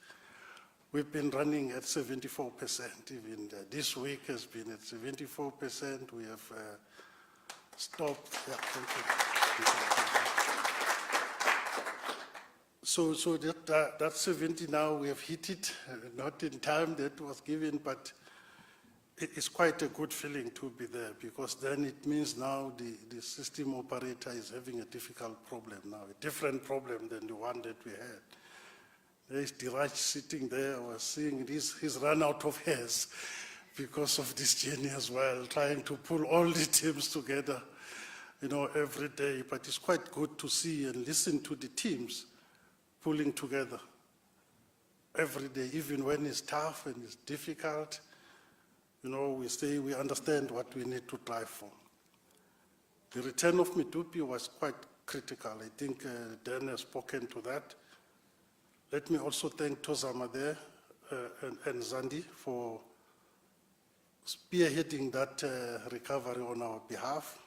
we've been running at 74%. Even this week has been at 74%. We have stopped. Yeah, so that 70 now, we have hit it, not in time that was given, but it's quite a good feeling to be there, because then it means now the system operator is having a difficult problem now, a different problem than the one that we had. There's Diraj sitting there. I was seeing he's run out of hairs because of this journey as well, trying to pull all the teams together, you know, every day. But it's quite good to see and listen to the teams pulling together every day, even when it's tough and it's difficult. You know, we say we understand what we need to drive for. The return of Medupi was quite critical. I think Dan has spoken to that. Let me also thank Tozama there and Zandi for spearheading that recovery on our behalf.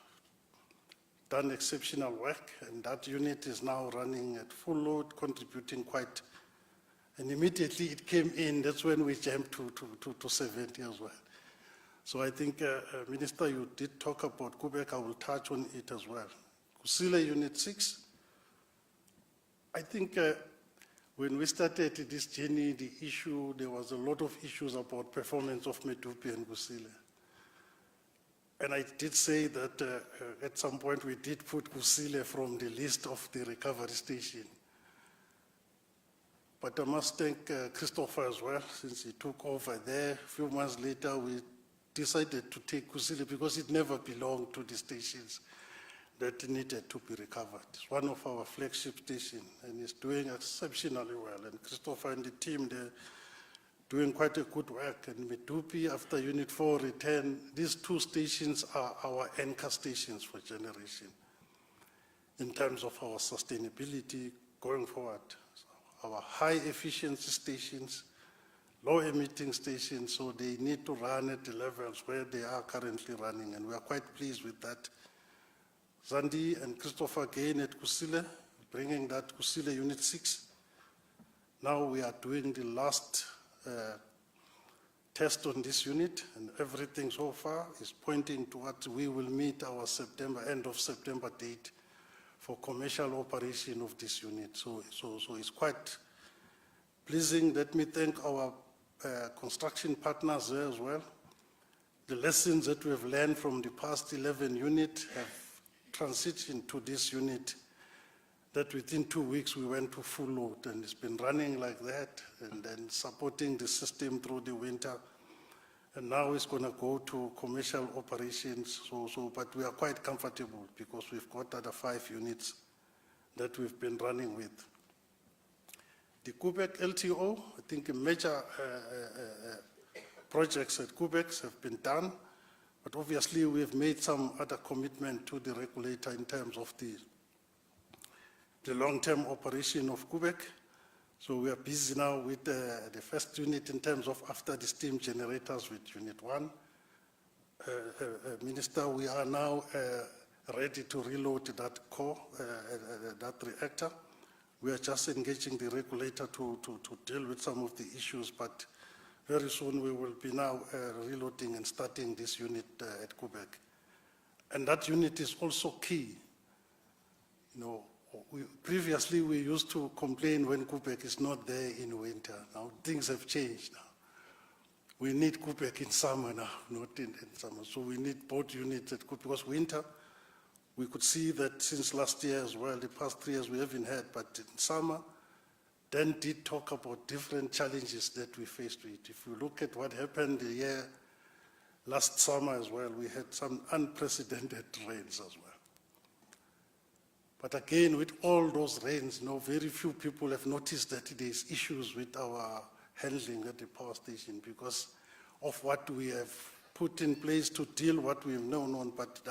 done exceptional work, and that unit is now running at full load, contributing quite. And immediately it came in, that's when we jumped to 70 as well. So I think, Minister, you did talk about Quebec. I will touch on it as well. Kusile Unit 6, I think when we started this journey, there was a lot of issues about performance of Medupi and Kusile. And I did say that at some point we did put Kusile from the list of the recovery station. But I must thank Christopher as well, since he took over there. A few months later, we decided to take Kusile because it never belonged to the stations that needed to be recovered. It's one of our flagship stations, and it's doing exceptionally well. And Christopher and the team, they're doing quite a good work. And Medupi, after Unit 4 return, these two stations are our anchor stations for generation in terms of our sustainability going forward. Our high efficiency stations, low emitting stations, so they need to run at the levels where they are currently running, and we are quite pleased with that. Zandi and Christopher again at Kusile, bringing that Kusile Unit 6. Now we are doing the last test on this unit, and everything so far is pointing towards we will meet our end of September date for commercial operation of this unit. So it's quite pleasing. Let me thank our construction partners there as well. The lessons that we have learned from the past 11 units have transitioned to this unit, that within 2 weeks we went to full load, and it's been running like that, and then supporting the system through the winter. And now it's going to go to commercial operations. But we are quite comfortable because we've got other 5 units that we've been running with. The Quebec LTO, I think major projects at Quebec have been done, but obviously we've made some other commitment to the regulator in terms of the long-term operation of Quebec. So we are busy now with the first unit in terms of after the steam generators with Unit 1. Minister, we are now ready to reload that core, that reactor. We are just engaging the regulator to deal with some of the issues, but very soon we will be now reloading and starting this unit at Quebec. And that unit is also key. You know, previously we used to complain when Quebec is not there in winter. Now things have changed now. We need Quebec in summer now, not in summer. So we need both units at Quebec, because winter, we could see that since last year as well, the past 3 years we haven't had, but in summer, then did talk about different challenges that we faced with. If you look at what happened the year last summer as well, we had some unprecedented rains as well. But again, with all those rains, very few people have noticed that there's issues with our handling at the power station because of what we have put in place to deal what we have known. But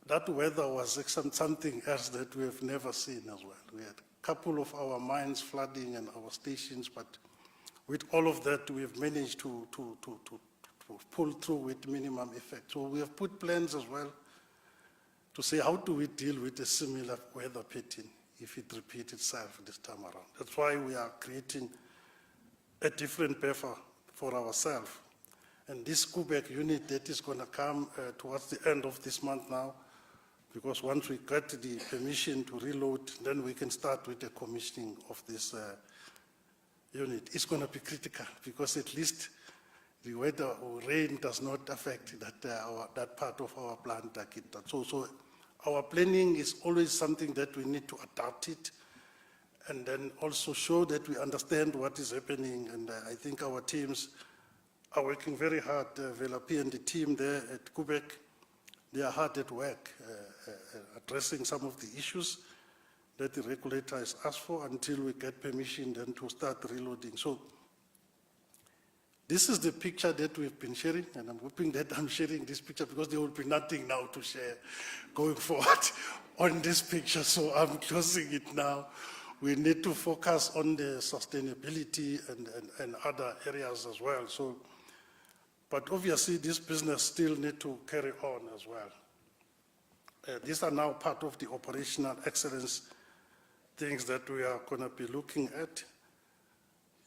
that weather was something else that we have never seen as well. We had a couple of our mines flooding and our stations, but with all of that, we have managed to pull through with minimum effect. So we have put plans as well to say, how do we deal with a similar weather pattern if it repeats itself this time around? That's why we are creating a different buffer for ourselves. And this Quebec unit that is going to come towards the end of this month now, because once we get the permission to reload, then we can start with the commissioning of this unit. It's going to be critical because at least the weather or rain does not affect that part of our plant. So our planning is always something that we need to adapt it and then also show that we understand what is happening. And I think our teams are working very hard. Velapi and the team there at Quebec, they are hard at work addressing some of the issues that the regulator has asked for until we get permission then to start reloading. So this is the picture that we've been sharing, and I'm hoping that I'm sharing this picture because there will be nothing now to share going forward on this picture. So I'm closing it now. We need to focus on the sustainability and other areas as well. But obviously this business still needs to carry on as well. These are now part of the operational excellence things that we are going to be looking at.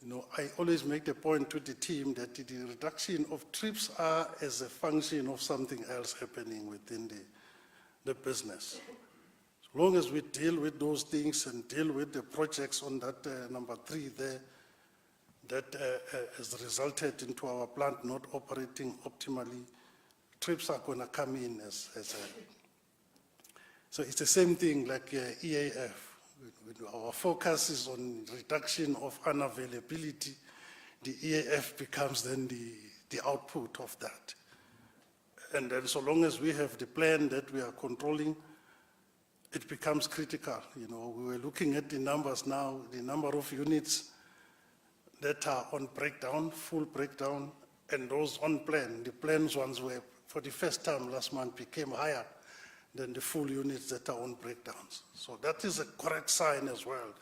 You know, I always make the point to the team that the reduction of trips are as a function of something else happening within the business. As long as we deal with those things and deal with the projects on that number 3 there, that has resulted into our plant not operating optimally, trips are going to come in as a... So it's the same thing like EAF. Our focus is on reduction of unavailability. The EAF becomes then the output of that. And then so long as we have the plan that we are controlling, it becomes critical. You know, we were looking at the numbers now, the number of units that are on breakdown, full breakdown, and those on plan. The plans ones were, for the first time last month, became higher than the full units that are on breakdowns. So that is a correct sign as well,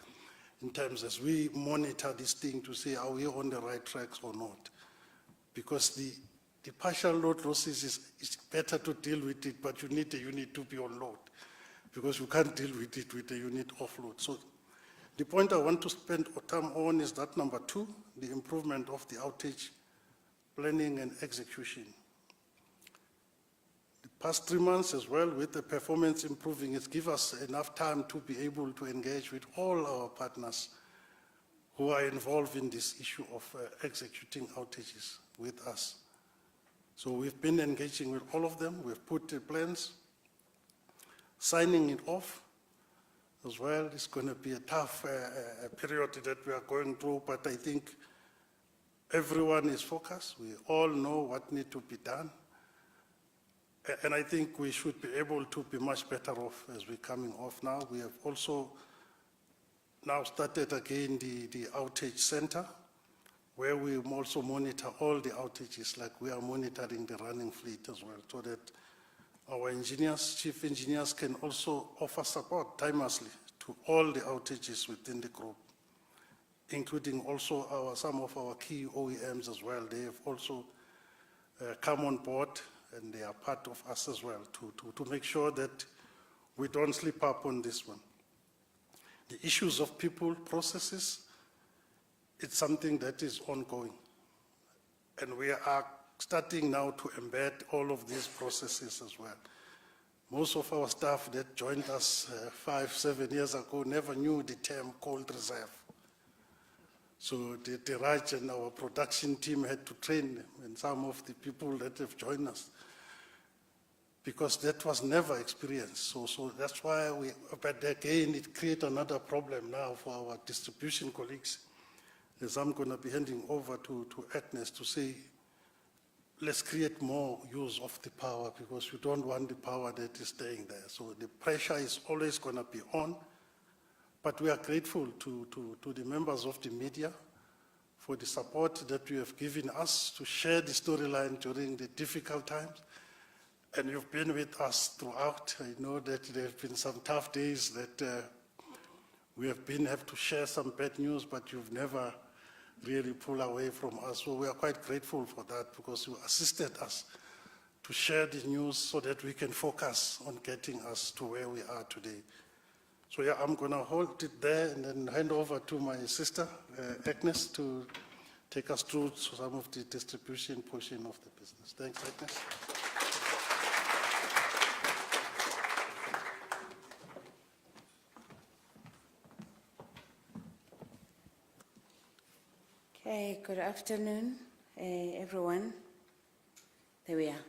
in terms as we monitor this thing to see are we on the right tracks or not. Because the partial load losses is better to deal with it, but you need the unit to be on load, because you can't deal with it with the unit offload. So the point I want to spend time on is that number 2, the improvement of the outage planning and execution. The past 3 months as well, with the performance improving, it gives us enough time to be able to engage with all our partners who are involved in this issue of executing outages with us. So we've been engaging with all of them. We've put the plans, signing it off as well. It's going to be a tough period that we are going through, but I think everyone is focused. We all know what needs to be done. And I think we should be able to be much better off as we're coming off now. We have also now started again the outage center, where we also monitor all the outages, like we are monitoring the running fleet as well, so that our engineers, chief engineers, can also offer support timelessly to all the outages within the group, including also some of our key OEMs as well. They have also come on board, and they are part of us as well to make sure that we don't slip up on this one. The issues of people, processes, it's something that is ongoing. And we are starting now to embed all of these processes as well. Most of our staff that joined us 5, 7 years ago never knew the term cold reserve. So the Raj and our production team had to train them, and some of the people that have joined us, because that was never experienced. So that's why but again, it creates another problem now for our distribution colleagues, as I'm going to be handing over to Agnes to say, let's create more use of the power, because you don't want the power that is staying there. So the pressure is always going to be on, but we are grateful to the members of the media for the support that you have given us to share the storyline during the difficult times. And you've been with us throughout. I know that there have been some tough days that we have to share some bad news, but you've never really pulled away from us. So we are quite grateful for that, because you assisted us to share the news so that we can focus on getting us to where we are today. So yeah, I'm going to hold it there and then hand over to my sister, Agnes, to take us through some of the distribution portion of the business. Thanks, Agnes. Okay, good afternoon, everyone. There we are.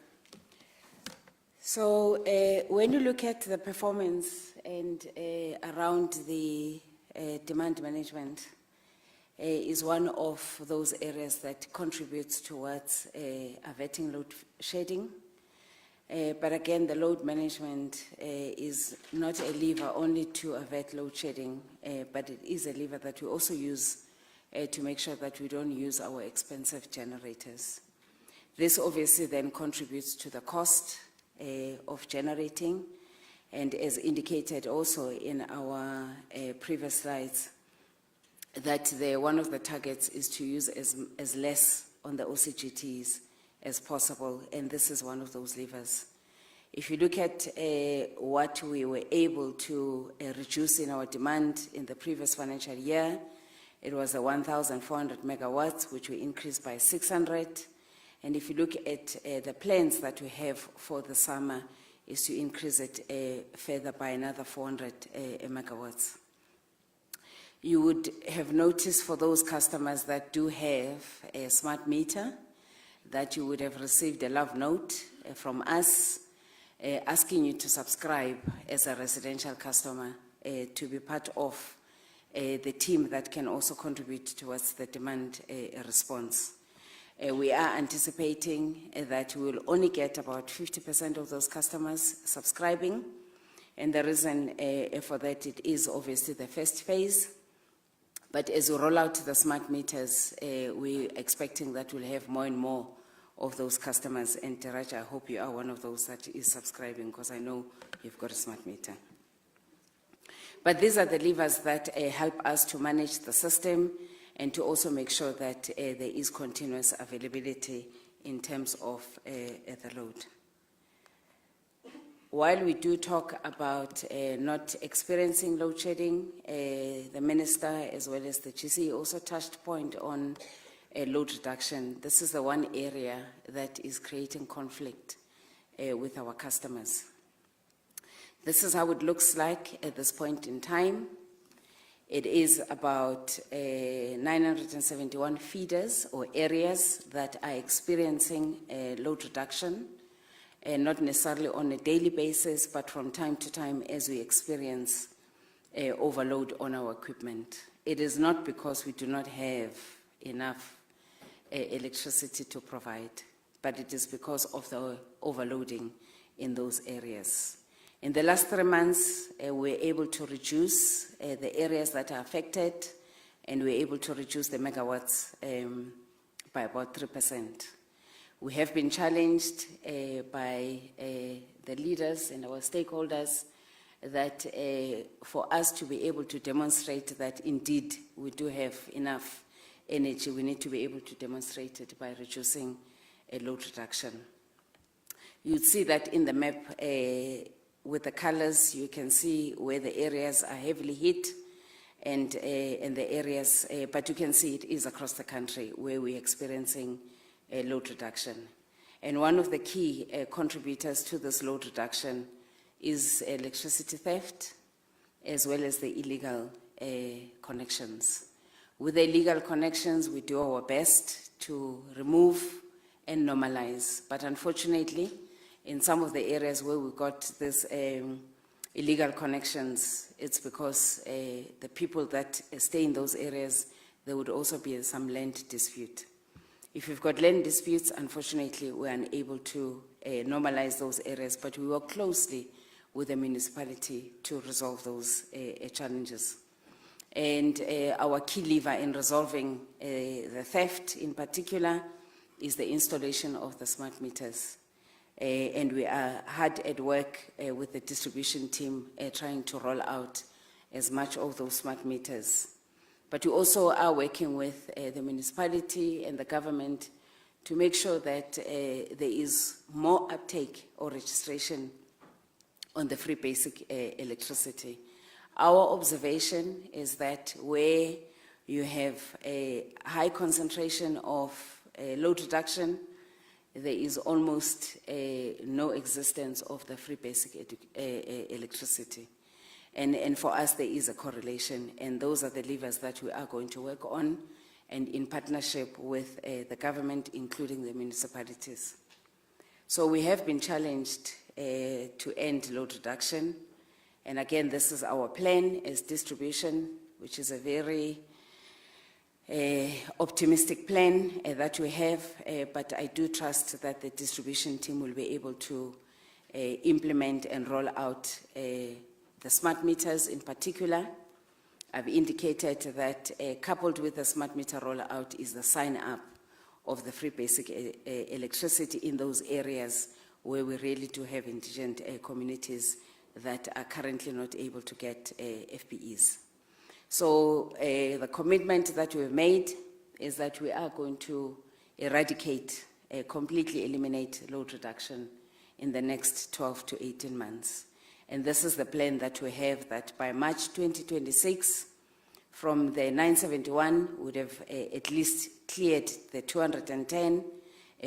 So when you look at the performance and around the demand management, is one of those areas that contributes towards averting load shedding. But again, the load management is not a lever only to avert load shedding, but it is a lever that we also use to make sure that we don't use our expensive generators. This obviously then contributes to the cost of generating, and as indicated also in our previous slides, that one of the targets is to use as less on the OCGTs as possible, and this is one of those levers. If you look at what we were able to reduce in our demand in the previous financial year, it was 1,400 megawatts, which we increased by 600. And if you look at the plans that we have for the summer, is to increase it further by another 400 megawatts. You would have noticed for those customers that do have a smart meter, that you would have received a love note from us asking you to subscribe as a residential customer to be part of the team that can also contribute towards the demand response. We are anticipating that we will only get about 50% of those customers subscribing, and the reason for that, it is obviously the first phase. But as we roll out the smart meters, we're expecting that we'll have more and more of those customers. And Teraj, I hope you are one of those that is subscribing, because I know you've got a smart meter. But these are the levers that help us to manage the system and to also make sure that there is continuous availability in terms of the load. While we do talk about not experiencing load shedding, the Minister as well as the GC also touched point on load reduction. This is the one area that is creating conflict with our customers. This is how it looks like at this point in time. It is about 971 feeders or areas that are experiencing load reduction. Not necessarily on a daily basis, but from time to time as we experience overload on our equipment. It is not because we do not have enough electricity to provide, but it is because of the overloading in those areas. In the last 3 months, we were able to reduce the areas that are affected, and we were able to reduce the megawatts by about 3%. We have been challenged by the leaders and our stakeholders that for us to be able to demonstrate that indeed we do have enough energy, we need to be able to demonstrate it by reducing a load reduction. You'd see that in the map with the colors, you can see where the areas are heavily hit and the areas, but you can see it is across the country where we're experiencing a load reduction. And one of the key contributors to this load reduction is electricity theft, as well as the illegal connections. With the illegal connections, we do our best to remove and normalize. But unfortunately, in some of the areas where we got this illegal connections, it's because the people that stay in those areas, there would also be some land dispute. If you've got land disputes, unfortunately, we're unable to normalize those areas, but we work closely with the municipality to resolve those challenges. And our key lever in resolving the theft in particular is the installation of the smart meters. And we are hard at work with the distribution team trying to roll out as much of those smart meters. But we also are working with the municipality and the government to make sure that there is more uptake or registration on the free basic electricity. Our observation is that where you have a high concentration of load reduction, there is almost no existence of the free basic electricity. And for us, there is a correlation, and those are the levers that we are going to work on, and in partnership with the government, including the municipalities. So we have been challenged to end load reduction. And again, this is our plan as distribution, which is a very optimistic plan that we have, but I do trust that the distribution team will be able to implement and roll out the smart meters in particular. I've indicated that coupled with the smart meter rollout is the sign up of the free basic electricity in those areas where we really do have indigent communities that are currently not able to get FBEs. So the commitment that we've made is that we are going to eradicate, completely eliminate load reduction in the next 12 to 18 months. And this is the plan that we have, that by March 2026, from the 971, we would have at least cleared the 210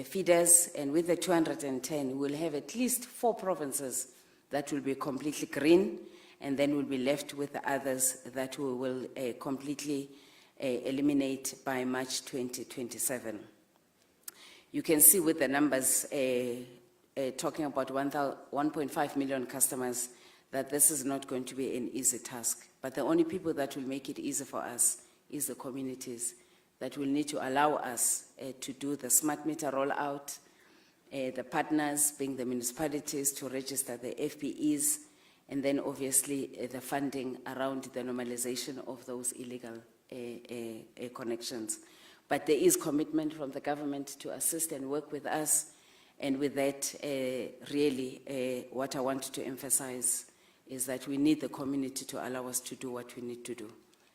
feeders, and with the 210, we'll have at least 4 provinces that will be completely green, and then we'll be left with the others that we will completely eliminate by March 2027. You can see with the numbers talking about 1.5 million customers that this is not going to be an easy task. But the only people that will make it easy for us is the communities that will need to allow us to do the smart meter rollout, the partners being the municipalities to register the FPEs, and then obviously the funding around the normalization of those illegal connections. But there is commitment from the government to assist and work with us. And with that, really, what I want to emphasize is that we need the community to allow us to do what we need to do.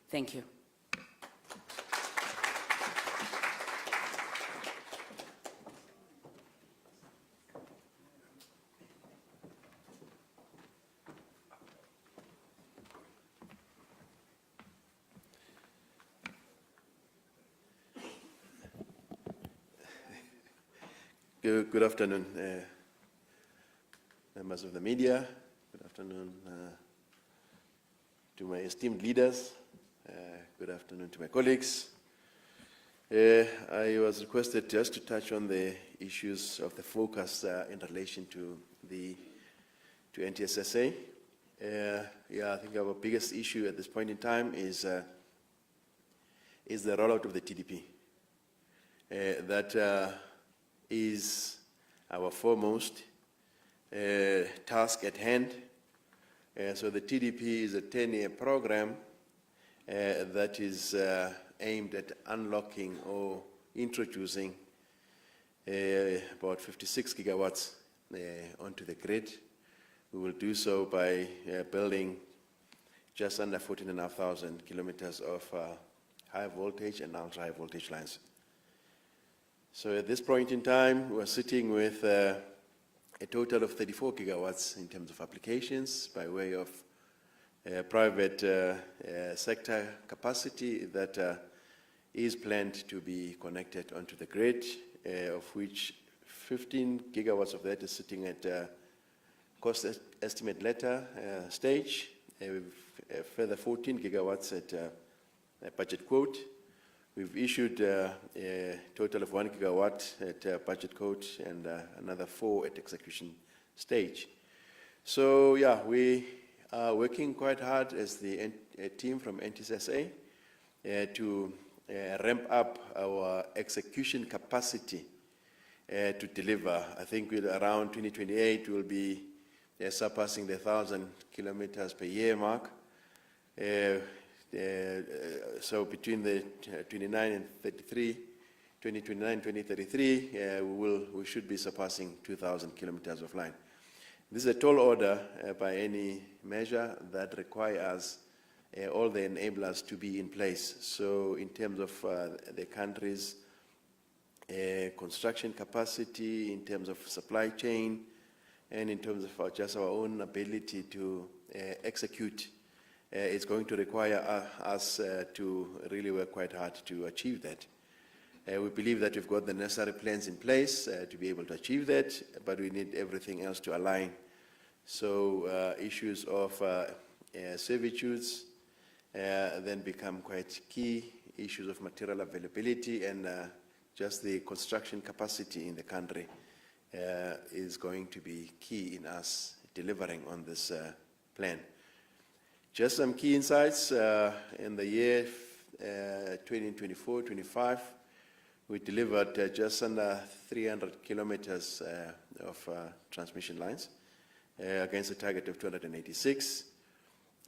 Thank you. Good afternoon, members of the media. Good afternoon to my esteemed leaders. Good afternoon to my colleagues. I was requested just to touch on the issues of the focus in relation to NTSSA. I think our biggest issue at this point in time is the rollout of the TDP. That is our foremost task at hand. So the TDP is a 10-year program that is aimed at unlocking or introducing about 56 gigawatts onto the grid. We will do so by building just under 14,500 kilometers of high voltage and ultra high voltage lines. So at this point in time, we're sitting with a total of 34 gigawatts in terms of applications by way of private sector capacity that is planned to be connected onto the grid, of which 15 gigawatts of that is sitting at cost estimate letter stage, a further 14 gigawatts at budget quote. We've issued a total of 1 gigawatt at budget quote and another 4 at execution stage. So yeah, we are working quite hard as the team from NTSSA to ramp up our execution capacity to deliver. I think around 2028 we'll be surpassing the 1,000 kilometers per year mark. So between the 29 and 33, 2029, 2033, we should be surpassing 2,000 kilometers of line. This is a tall order by any measure that requires all the enablers to be in place. So in terms of the country's construction capacity, in terms of supply chain, and in terms of just our own ability to execute, it's going to require us to really work quite hard to achieve that. We believe that we've got the necessary plans in place to be able to achieve that, but we need everything else to align. So issues of servitudes then become quite key, issues of material availability and just the construction capacity in the country is going to be key in us delivering on this plan. Just some key insights. In the year 2024-25, we delivered just under 300 kilometers of transmission lines against a target of 286.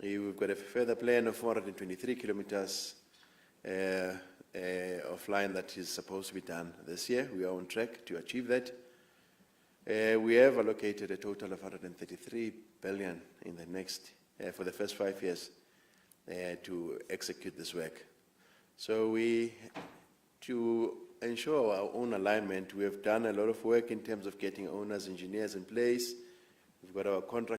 We've got a further plan of 423 kilometers of line that is supposed to be done this year. We are on track to achieve that. We have allocated a total of 133 billion in the next for the first 5 years to execute this work. So to ensure our own alignment, we have done a lot of work in terms of getting owners, engineers in place. We've got our contract